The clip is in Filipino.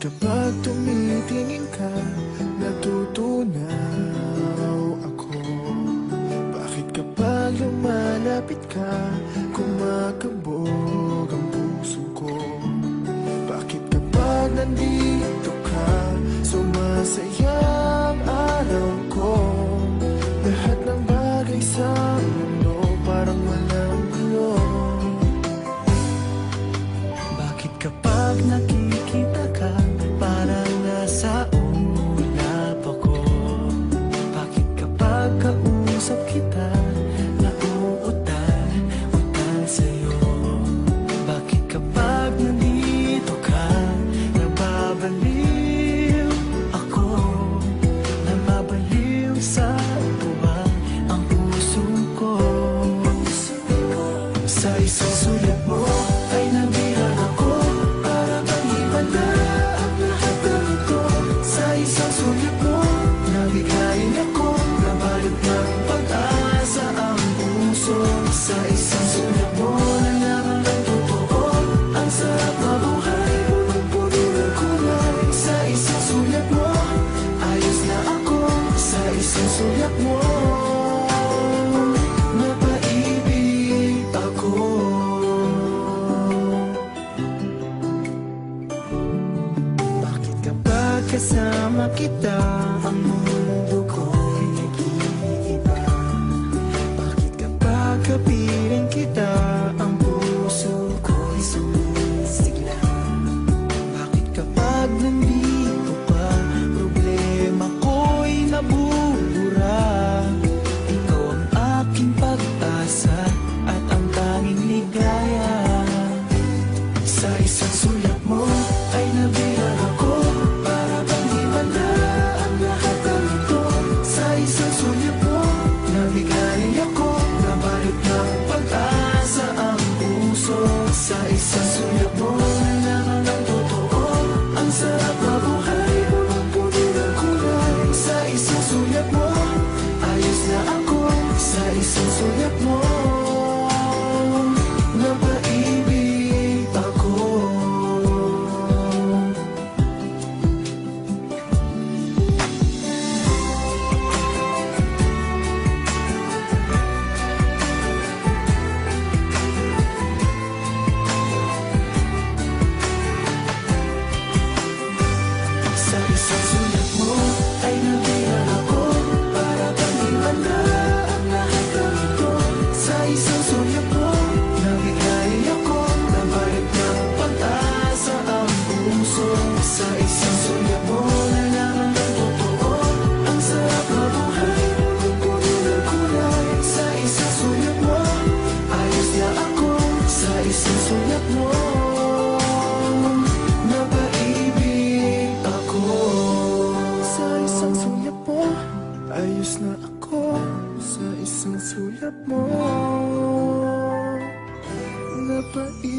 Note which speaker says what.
Speaker 1: kapag tumitingin ka, natutunaw ako? Bakit kapag lumalapit ka, kumakabog ang puso ko? Bakit kapag nandito ka, sumasaya ang araw ko? Lahat ng bagay sa mundo parang walang gulo. Bakit kapag nakikita ka, parang nasa ulap ako? Bakit kapag kausap kita, nauutal sa'yo? Bakit kapag nandito ka, nababaliw ako? Nababaliw sa tuwa ang puso ko. Sa isang sulat mo ay nabihag ako, para bang iba na ang lahat ng ito. Sa isang sulat mo, nabigayin ako, nabalot ng pag-asa ang puso. Sa isang sulat mo, nalaman ng totoo, ang sarap mabuhay, punong-puno ng kulay. Sa isang sulat mo, ayos na ako. Sa isang sulat mo, napaibig ako. Bakit kapag kasama kita, ang mundo ko'y nag-iiba? Bakit kapag kapiling kita, ang puso ko'y sumisigla? Bakit kapag nandito ka, problema ko'y nabubura? Ikaw ang aking pag-asa at ang tanging ligaya. Sa isang sulat mo ay nabihag ako, para bang himala ang lahat ng ito. Sa isang sulat mo, nabigayin ako, nabalot ng pag-asa ang puso. Sa isang sulat mo, nalaman ng totoo, ang sarap mabuhay, punong-puno ng kulay. Sa isang sulat mo, ayos na ako. Sa isang sulat mo, napaibig ako. Sa isang sulat mo ay nabihag ako, para bang himala ang lahat ng ito. Sa isang sulat mo, nabigayin ako, nabalot ng pag-asa ang puso. Sa isang sulat mo, nalaman ng totoo, ang sarap mabuhay, punong-puno ng kulay. Sa isang sulat mo, ayos na ako. Sa isang sulat mo, napaibig ako. Sa isang sulat mo, ayos na ako. Sa isang sulat mo, napaibig